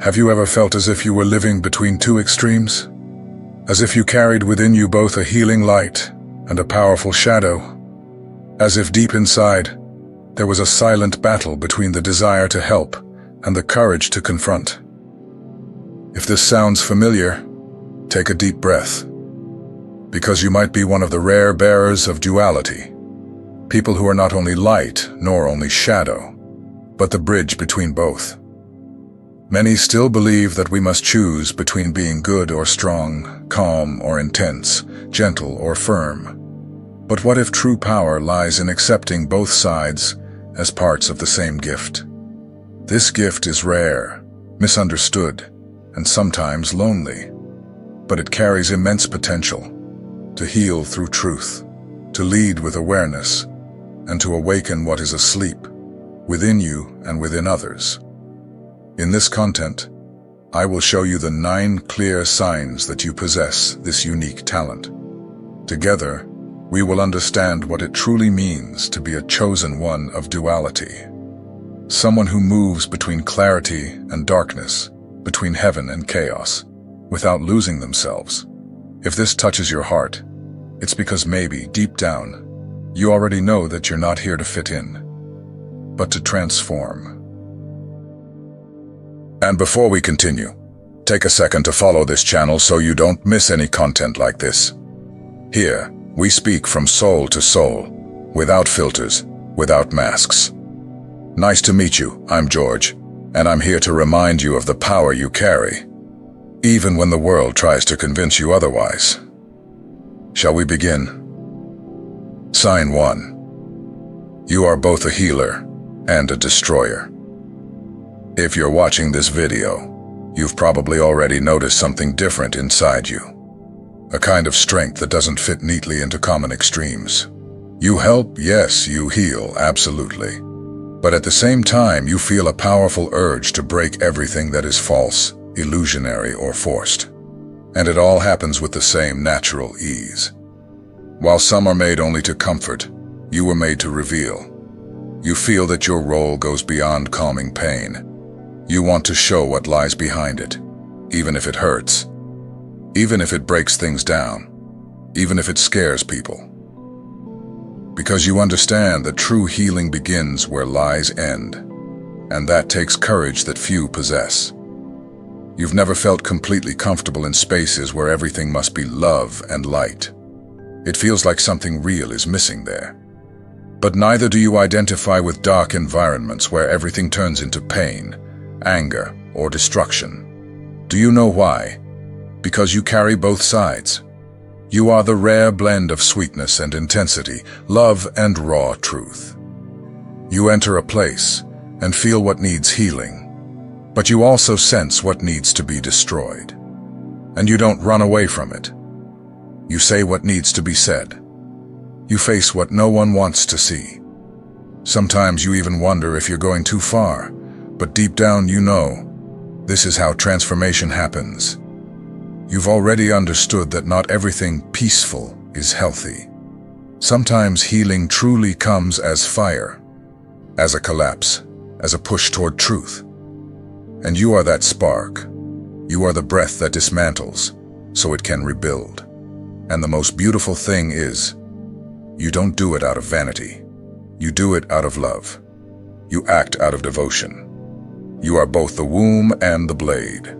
Have you ever felt as if you were living between two extremes? As if you carried within you both a healing light and a powerful shadow? As if deep inside, there was a silent battle between the desire to help and the courage to confront? If this sounds familiar, take a deep breath, because you might be one of the rare bearers of duality, people who are not only light nor only shadow, but the bridge between both. Many still believe that we must choose between being good or strong, calm or intense, gentle or firm. But what if true power lies in accepting both sides as parts of the same gift? This gift is rare, misunderstood, and sometimes lonely, but it carries immense potential to heal through truth, to lead with awareness, and to awaken what is asleep within you and within others. In this content, I will show you the 9 clear signs that you possess this unique talent. Together, we will understand what it truly means to be a chosen one of duality. Someone who moves between clarity and darkness, between heaven and chaos, without losing themselves. If this touches your heart, it's because maybe, deep down, you already know that you're not here to fit in, but to transform. And before we continue, take a second to follow this channel so you don't miss any content like this. Here, we speak from soul to soul, without filters, without masks. Nice to meet you, I'm George, and I'm here to remind you of the power you carry, even when the world tries to convince you otherwise. Shall we begin? Sign 1. You are both a healer and a destroyer. If you're watching this video, you've probably already noticed something different inside you. A kind of strength that doesn't fit neatly into common extremes. You help, yes, you heal, absolutely. But at the same time, you feel a powerful urge to break everything that is false, illusionary, or forced. And it all happens with the same natural ease. While some are made only to comfort, you were made to reveal. You feel that your role goes beyond calming pain. You want to show what lies behind it, even if it hurts, even if it breaks things down, even if it scares people. Because you understand that true healing begins where lies end, and that takes courage that few possess. You've never felt completely comfortable in spaces where everything must be love and light. It feels like something real is missing there. But neither do you identify with dark environments where everything turns into pain, anger, or destruction. Do you know why? Because you carry both sides. You are the rare blend of sweetness and intensity, love and raw truth. You enter a place and feel what needs healing, but you also sense what needs to be destroyed. And you don't run away from it. You say what needs to be said. You face what no one wants to see. Sometimes you even wonder if you're going too far, but deep down you know, this is how transformation happens. You've already understood that not everything peaceful is healthy. Sometimes healing truly comes as fire, as a collapse, as a push toward truth. And you are that spark. You are the breath that dismantles, so it can rebuild. And the most beautiful thing is, you don't do it out of vanity. You do it out of love. You act out of devotion. You are both the womb and the blade.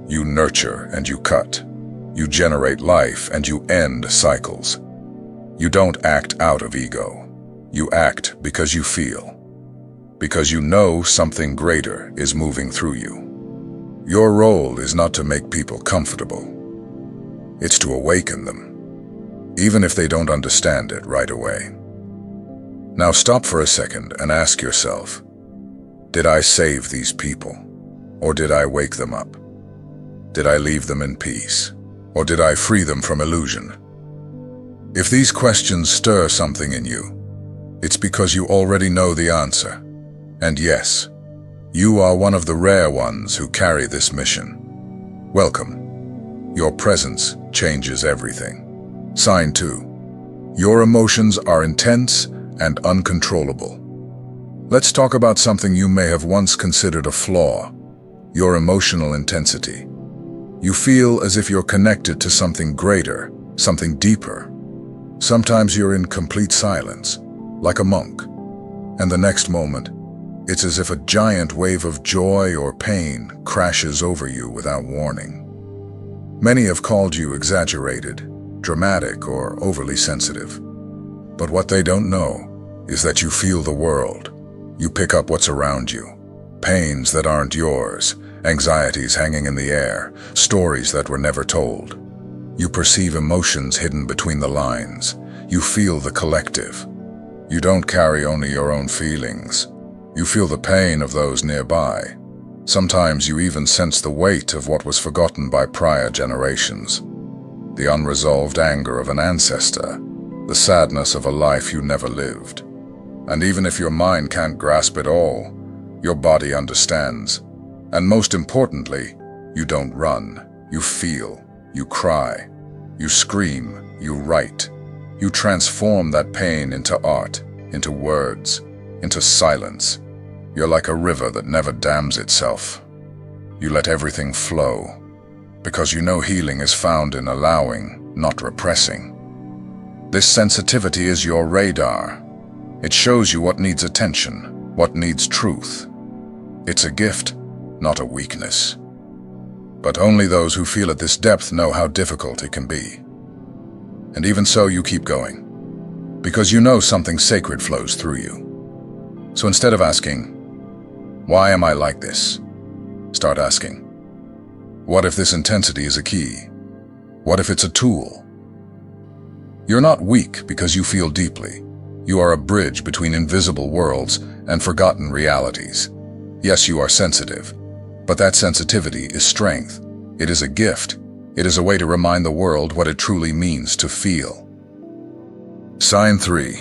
You nurture and you cut. You generate life and you end cycles. You don't act out of ego. You act because you feel. Because you know something greater is moving through you. Your role is not to make people comfortable. It's to awaken them, even if they don't understand it right away. Now stop for a second and ask yourself, did I save these people? Or did I wake them up? Did I leave them in peace? Or did I free them from illusion? If these questions stir something in you, it's because you already know the answer. And yes, you are one of the rare ones who carry this mission. Welcome. Your presence changes everything. Sign 2. Your emotions are intense and uncontrollable. Let's talk about something you may have once considered a flaw, your emotional intensity. You feel as if you're connected to something greater, something deeper. Sometimes you're in complete silence, like a monk, and the next moment, it's as if a giant wave of joy or pain crashes over you without warning. Many have called you exaggerated, dramatic, or overly sensitive. But what they don't know is that you feel the world. You pick up what's around you. Pains that aren't yours, anxieties hanging in the air, stories that were never told. You perceive emotions hidden between the lines. You feel the collective. You don't carry only your own feelings. You feel the pain of those nearby. Sometimes you even sense the weight of what was forgotten by prior generations. The unresolved anger of an ancestor, the sadness of a life you never lived. And even if your mind can't grasp it all, your body understands. And most importantly, you don't run. You feel, you cry, you scream, you write. You transform that pain into art, into words, into silence. You're like a river that never dams itself. You let everything flow, because you know healing is found in allowing, not repressing. This sensitivity is your radar. It shows you what needs attention, what needs truth. It's a gift, not a weakness. But only those who feel at this depth know how difficult it can be. And even so, you keep going, because you know something sacred flows through you. So instead of asking, "Why am I like this?" start asking, "What if this intensity is a key? What if it's a tool?" You're not weak because you feel deeply. You are a bridge between invisible worlds and forgotten realities. Yes, you are sensitive, but that sensitivity is strength. It is a gift. It is a way to remind the world what it truly means to feel. Sign 3.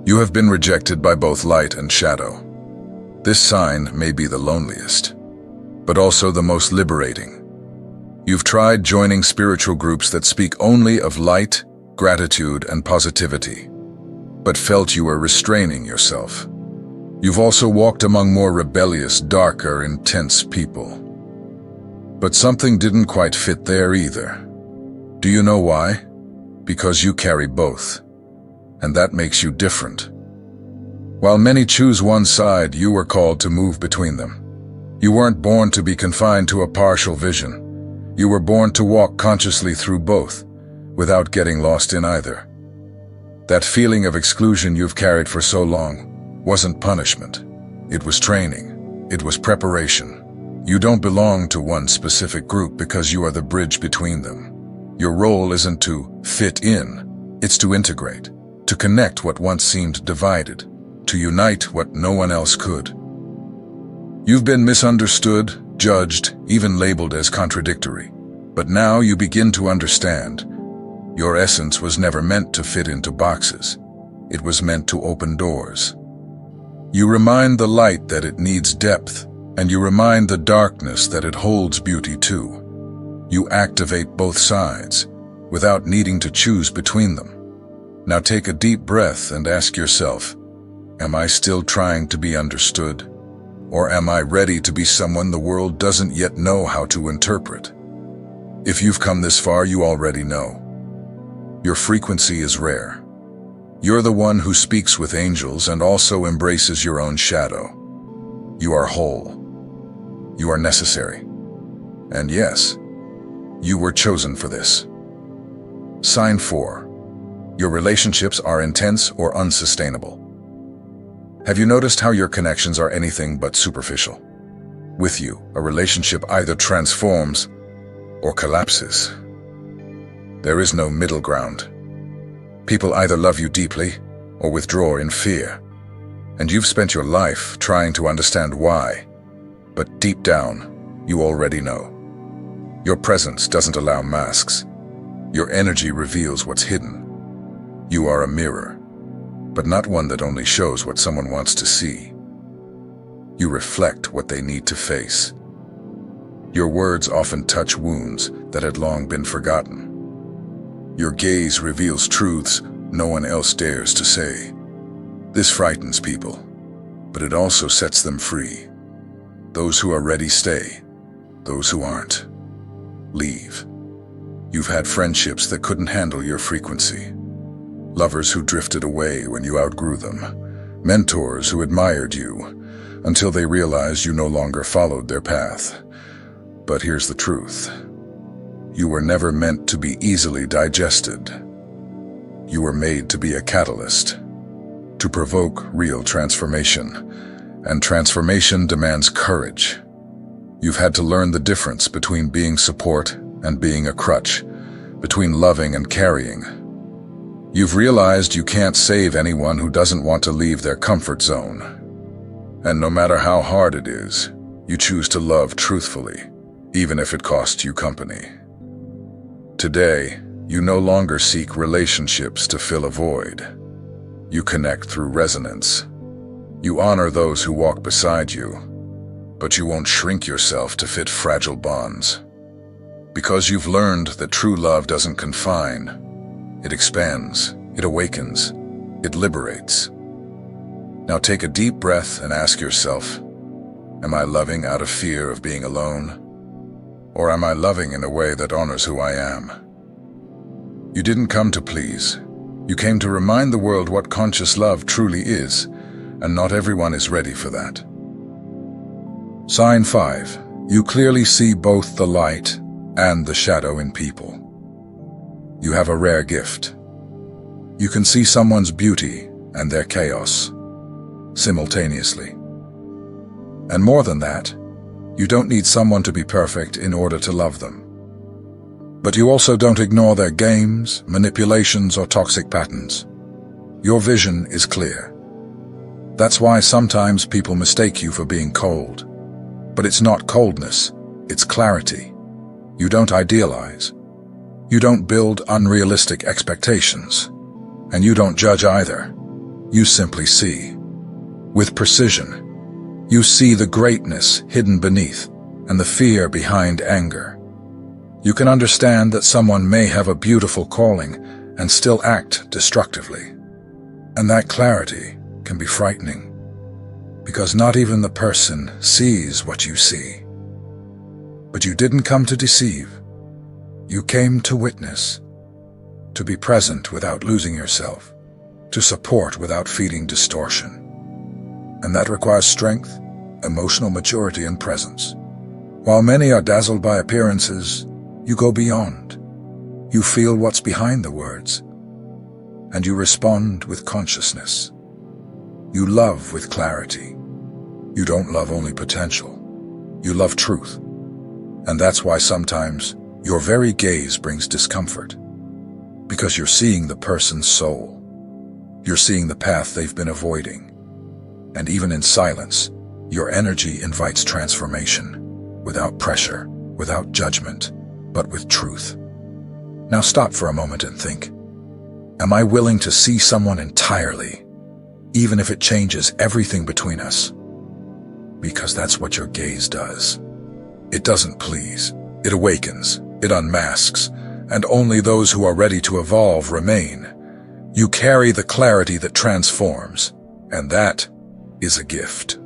You have been rejected by both light and shadow. This sign may be the loneliest, but also the most liberating. You've tried joining spiritual groups that speak only of light, gratitude, and positivity, but felt you were restraining yourself. You've also walked among more rebellious, darker, intense people. But something didn't quite fit there either. Do you know why? Because you carry both, and that makes you different. While many choose one side, you were called to move between them. You weren't born to be confined to a partial vision. You were born to walk consciously through both, without getting lost in either. That feeling of exclusion you've carried for so long wasn't punishment. It was training. It was preparation. You don't belong to one specific group because you are the bridge between them. Your role isn't to fit in, it's to integrate, to connect what once seemed divided, to unite what no one else could. You've been misunderstood, judged, even labeled as contradictory. But now you begin to understand. Your essence was never meant to fit into boxes. It was meant to open doors. You remind the light that it needs depth, and you remind the darkness that it holds beauty too. You activate both sides, without needing to choose between them. Now take a deep breath and ask yourself, am I still trying to be understood? Or am I ready to be someone the world doesn't yet know how to interpret? If you've come this far, you already know. Your frequency is rare. You're the one who speaks with angels and also embraces your own shadow. You are whole. You are necessary. And yes, you were chosen for this. Sign 4. Your relationships are intense or unsustainable. Have you noticed how your connections are anything but superficial? With you, a relationship either transforms or collapses. There is no middle ground. People either love you deeply or withdraw in fear. And you've spent your life trying to understand why. But deep down, you already know. Your presence doesn't allow masks. Your energy reveals what's hidden. You are a mirror, but not one that only shows what someone wants to see. You reflect what they need to face. Your words often touch wounds that had long been forgotten. Your gaze reveals truths no one else dares to say. This frightens people, but it also sets them free. Those who are ready stay, those who aren't. Leave. You've had friendships that couldn't handle your frequency. Lovers who drifted away when you outgrew them. Mentors who admired you until they realized you no longer followed their path. But here's the truth. You were never meant to be easily digested. You were made to be a catalyst, to provoke real transformation. And transformation demands courage. You've had to learn the difference between being support and being a crutch, between loving and carrying. You've realized you can't save anyone who doesn't want to leave their comfort zone. And no matter how hard it is, you choose to love truthfully, even if it costs you company. Today, you no longer seek relationships to fill a void. You connect through resonance. You honor those who walk beside you, but you won't shrink yourself to fit fragile bonds. Because you've learned that true love doesn't confine. It expands, it awakens, it liberates. Now take a deep breath and ask yourself, am I loving out of fear of being alone? Or am I loving in a way that honors who I am? You didn't come to please. You came to remind the world what conscious love truly is, and not everyone is ready for that. Sign 5. You clearly see both the light and the shadow in people. You have a rare gift. You can see someone's beauty and their chaos simultaneously. And more than that, you don't need someone to be perfect in order to love them. But you also don't ignore their games, manipulations, or toxic patterns. Your vision is clear. That's why sometimes people mistake you for being cold. But it's not coldness, it's clarity. You don't idealize. You don't build unrealistic expectations. And you don't judge either. You simply see. With precision, you see the greatness hidden beneath and the fear behind anger. You can understand that someone may have a beautiful calling and still act destructively. And that clarity can be frightening, because not even the person sees what you see. But you didn't come to deceive. You came to witness, to be present without losing yourself, to support without feeding distortion. And that requires strength, emotional maturity, and presence. While many are dazzled by appearances, you go beyond. You feel what's behind the words, and you respond with consciousness. You love with clarity. You don't love only potential. You love truth. And that's why sometimes your very gaze brings discomfort, because you're seeing the person's soul. You're seeing the path they've been avoiding. And even in silence, your energy invites transformation, without pressure, without judgment, but with truth. Now stop for a moment and think, am I willing to see someone entirely, even if it changes everything between us? Because that's what your gaze does. It doesn't please, it awakens, it unmasks, and only those who are ready to evolve remain. You carry the clarity that transforms, and that is a gift.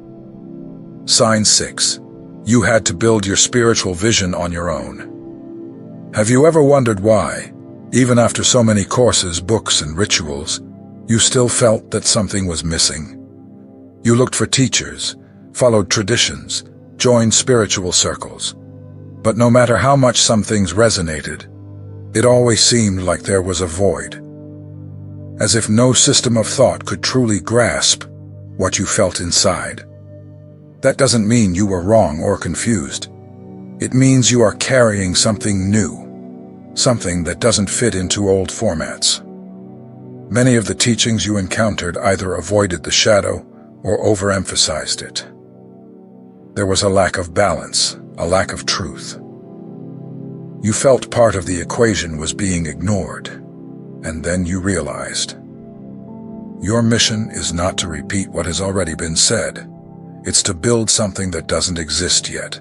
Sign 6. You had to build your spiritual vision on your own. Have you ever wondered why, even after so many courses, books, and rituals, you still felt that something was missing? You looked for teachers, followed traditions, joined spiritual circles. But no matter how much some things resonated, it always seemed like there was a void. As if no system of thought could truly grasp what you felt inside. That doesn't mean you were wrong or confused. It means you are carrying something new, something that doesn't fit into old formats. Many of the teachings you encountered either avoided the shadow or overemphasized it. There was a lack of balance, a lack of truth. You felt part of the equation was being ignored, and then you realized. Your mission is not to repeat what has already been said. It's to build something that doesn't exist yet.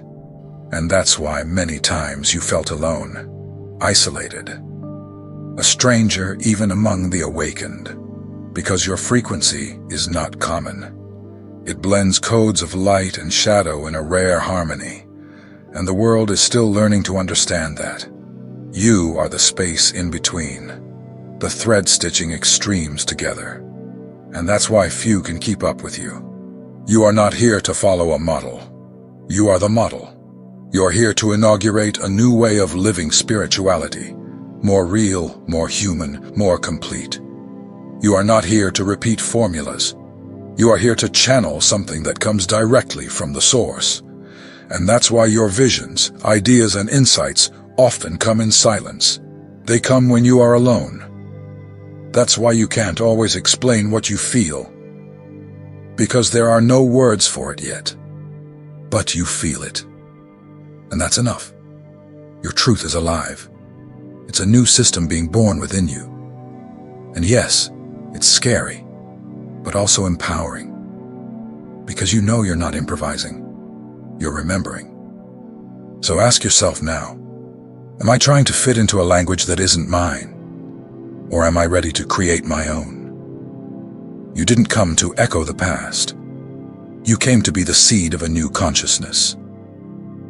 And that's why many times you felt alone, isolated, a stranger even among the awakened, because your frequency is not common. It blends codes of light and shadow in a rare harmony, and the world is still learning to understand that. You are the space in between, the thread stitching extremes together. And that's why few can keep up with you. You are not here to follow a model. You are the model. You're here to inaugurate a new way of living spirituality, more real, more human, more complete. You are not here to repeat formulas. You are here to channel something that comes directly from the source. And that's why your visions, ideas, and insights often come in silence. They come when you are alone. That's why you can't always explain what you feel, because there are no words for it yet. But you feel it. And that's enough. Your truth is alive. It's a new system being born within you. And yes, it's scary, but also empowering. Because you know you're not improvising. You're remembering. So ask yourself now, am I trying to fit into a language that isn't mine? Or am I ready to create my own? You didn't come to echo the past. You came to be the seed of a new consciousness.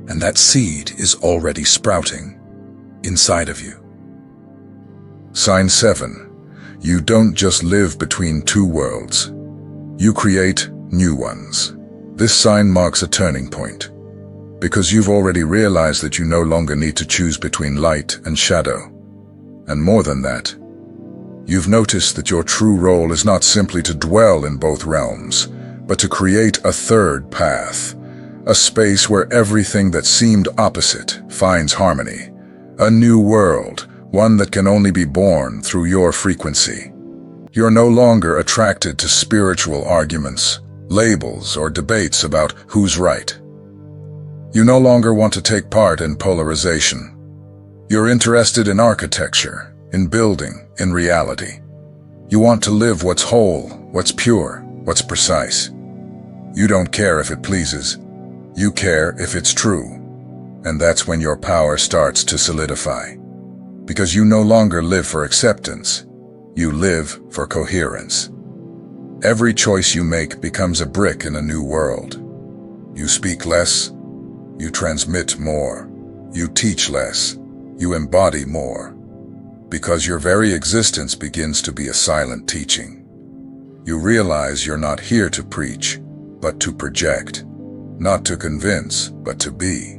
And that seed is already sprouting inside of you. Sign 7. You don't just live between two worlds. You create new ones. This sign marks a turning point, because you've already realized that you no longer need to choose between light and shadow. And more than that, you've noticed that your true role is not simply to dwell in both realms, but to create a third path, a space where everything that seemed opposite finds harmony, a new world, one that can only be born through your frequency. You're no longer attracted to spiritual arguments, labels, or debates about who's right. You no longer want to take part in polarization. You're interested in architecture, in building, in reality. You want to live what's whole, what's pure, what's precise. You don't care if it pleases. You care if it's true. And that's when your power starts to solidify. Because you no longer live for acceptance. You live for coherence. Every choice you make becomes a brick in a new world. You speak less. You transmit more. You teach less. You embody more. Because your very existence begins to be a silent teaching. You realize you're not here to preach, but to project. Not to convince, but to be.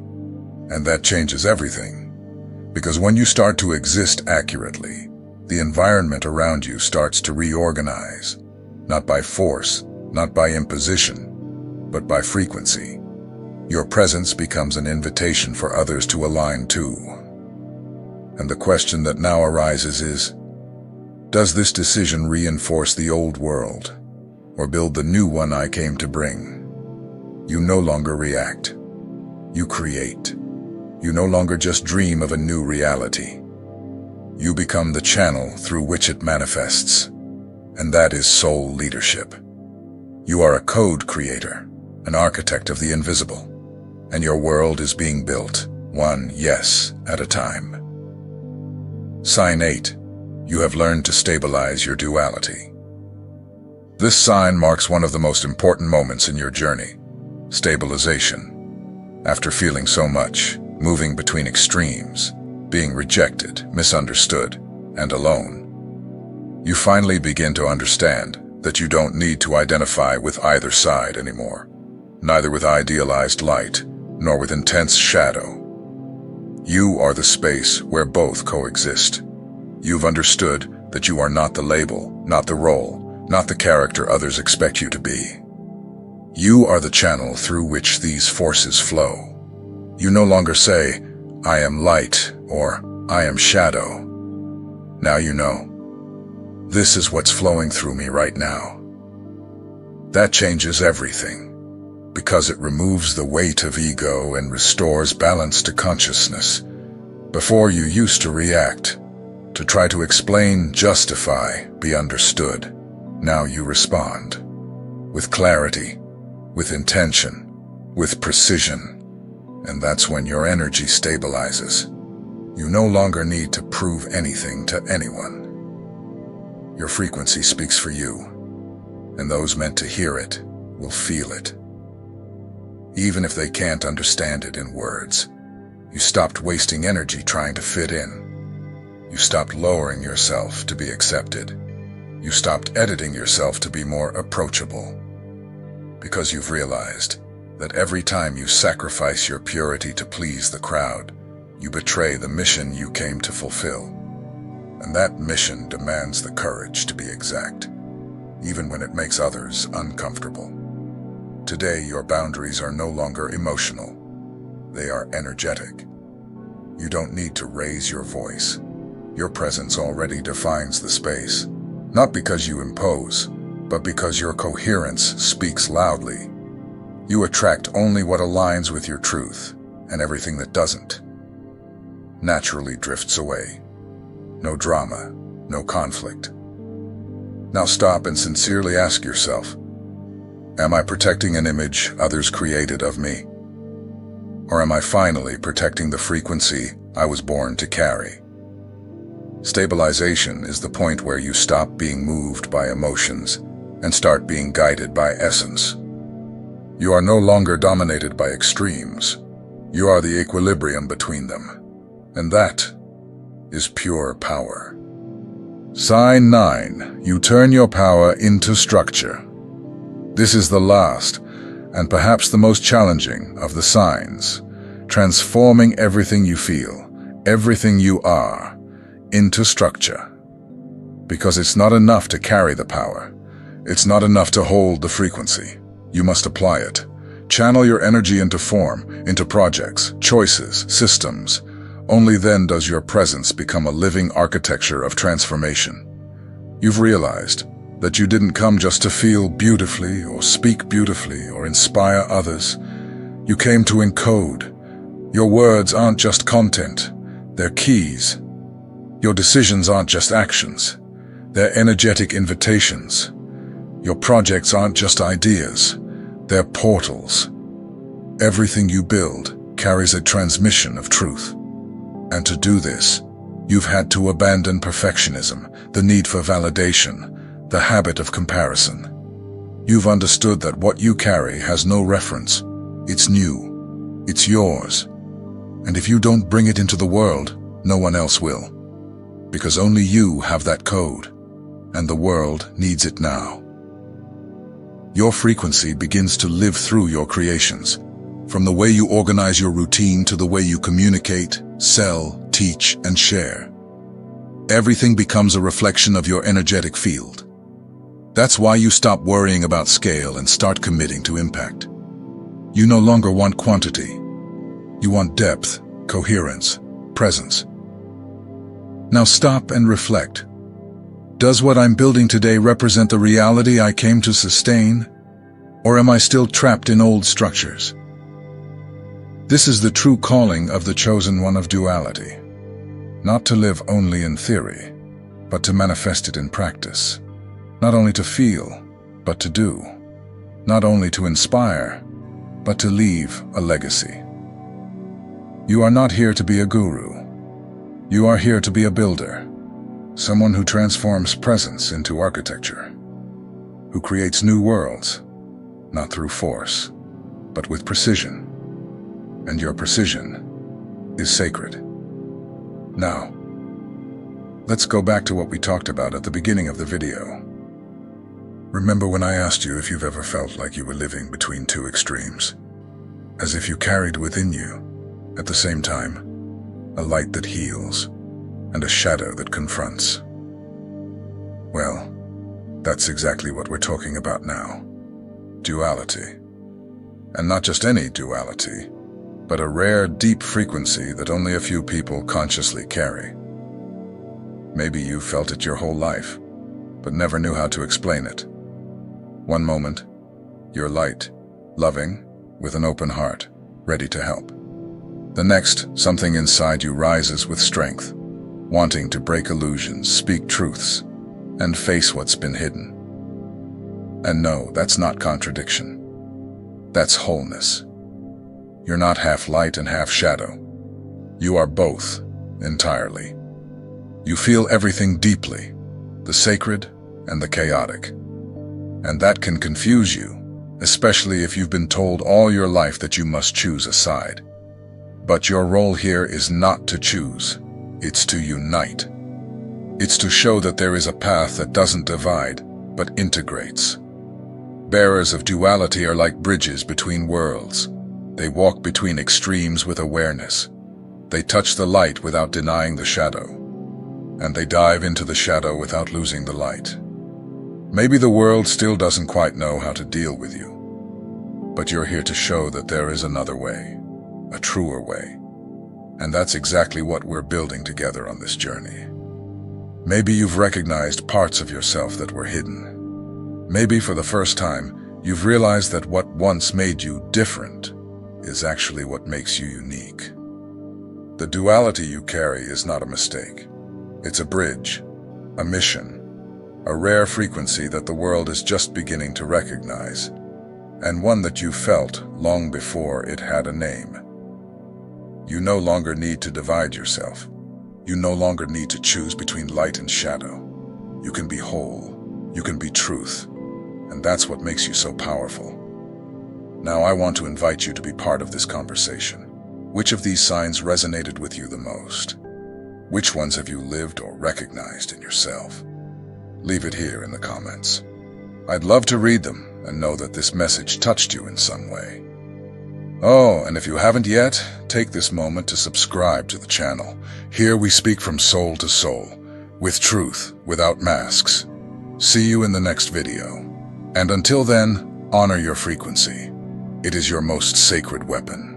And that changes everything. Because when you start to exist accurately, the environment around you starts to reorganize. Not by force, not by imposition, but by frequency. Your presence becomes an invitation for others to align too. And the question that now arises is, does this decision reinforce the old world, or build the new one I came to bring? You no longer react. You create. You no longer just dream of a new reality. You become the channel through which it manifests. And that is soul leadership. You are a code creator, an architect of the invisible. And your world is being built, one yes at a time. Sign 8. You have learned to stabilize your duality. This sign marks one of the most important moments in your journey. Stabilization. After feeling so much, moving between extremes, being rejected, misunderstood, and alone, you finally begin to understand that you don't need to identify with either side anymore, neither with idealized light, nor with intense shadow. You are the space where both coexist. You've understood that you are not the label, not the role, not the character others expect you to be. You are the channel through which these forces flow. You no longer say, I am light, or I am shadow. Now you know. This is what's flowing through me right now. That changes everything, because it removes the weight of ego and restores balance to consciousness. Before you used to react, to try to explain, justify, be understood. Now you respond. With clarity, with intention, with precision. And that's when your energy stabilizes. You no longer need to prove anything to anyone. Your frequency speaks for you, and those meant to hear it will feel it. Even if they can't understand it in words, You stopped wasting energy trying to fit in. You stopped lowering yourself to be accepted. You stopped editing yourself to be more approachable. Because you've realized that every time you sacrifice your purity to please the crowd, you betray the mission you came to fulfill. And that mission demands the courage to be exact, even when it makes others uncomfortable. Today, your boundaries are no longer emotional. They are energetic. You don't need to raise your voice. Your presence already defines the space, not because you impose, but because your coherence speaks loudly. You attract only what aligns with your truth, and everything that doesn't naturally drifts away. No drama, no conflict. Now stop and sincerely ask yourself, am I protecting an image others created of me? Or am I finally protecting the frequency I was born to carry? Stabilization is the point where you stop being moved by emotions and start being guided by essence. You are no longer dominated by extremes. You are the equilibrium between them. And that is pure power. Sign 9. You turn your power into structure. This is the last, and perhaps the most challenging of the signs, transforming everything you feel, everything you are, into structure. Because it's not enough to carry the power. It's not enough to hold the frequency. You must apply it. Channel your energy into form, into projects, choices, systems. Only then does your presence become a living architecture of transformation. You've realized that you didn't come just to feel beautifully or speak beautifully or inspire others. You came to encode. Your words aren't just content, they're keys. Your decisions aren't just actions, they're energetic invitations. Your projects aren't just ideas, they're portals. Everything you build carries a transmission of truth. And to do this, you've had to abandon perfectionism, the need for validation, the habit of comparison. You've understood that what you carry has no reference. It's new. It's yours. And if you don't bring it into the world, no one else will. Because only you have that code, and the world needs it now. Your frequency begins to live through your creations, from the way you organize your routine to the way you communicate, sell, teach, and share. Everything becomes a reflection of your energetic field. That's why you stop worrying about scale and start committing to impact. You no longer want quantity. You want depth, coherence, presence. Now stop and reflect. Does what I'm building today represent the reality I came to sustain? Or am I still trapped in old structures? This is the true calling of the chosen one of duality. Not to live only in theory, but to manifest it in practice. Not only to feel, but to do. Not only to inspire, but to leave a legacy. You are not here to be a guru. You are here to be a builder. Someone who transforms presence into architecture. Who creates new worlds, not through force, but with precision. And your precision is sacred. Now, let's go back to what we talked about at the beginning of the video. Remember when I asked you if you've ever felt like you were living between two extremes? As if you carried within you, at the same time, a light that heals and a shadow that confronts. Well, that's exactly what we're talking about now. Duality. And not just any duality, but a rare, deep frequency that only a few people consciously carry. Maybe you've felt it your whole life, but never knew how to explain it. One moment, you're light, loving, with an open heart, ready to help. The next, something inside you rises with strength, wanting to break illusions, speak truths, and face what's been hidden. And no, that's not contradiction. That's wholeness. You're not half light and half shadow. You are both, entirely. You feel everything deeply, the sacred and the chaotic. And that can confuse you, especially if you've been told all your life that you must choose a side. But your role here is not to choose, it's to unite. It's to show that there is a path that doesn't divide, but integrates. Bearers of duality are like bridges between worlds. They walk between extremes with awareness. They touch the light without denying the shadow. And they dive into the shadow without losing the light. Maybe the world still doesn't quite know how to deal with you. But you're here to show that there is another way, a truer way. And that's exactly what we're building together on this journey. Maybe you've recognized parts of yourself that were hidden. Maybe for the first time, you've realized that what once made you different is actually what makes you unique. The duality you carry is not a mistake. It's a bridge, a mission, a rare frequency that the world is just beginning to recognize, and one that you felt long before it had a name. You no longer need to divide yourself. You no longer need to choose between light and shadow. You can be whole. You can be truth. And that's what makes you so powerful. Now I want to invite you to be part of this conversation. Which of these signs resonated with you the most? Which ones have you lived or recognized in yourself? Leave it here in the comments. I'd love to read them and know that this message touched you in some way. Oh, and if you haven't yet, take this moment to subscribe to the channel. Here we speak from soul to soul, with truth, without masks. See you in the next video. And until then, honor your frequency. It is your most sacred weapon.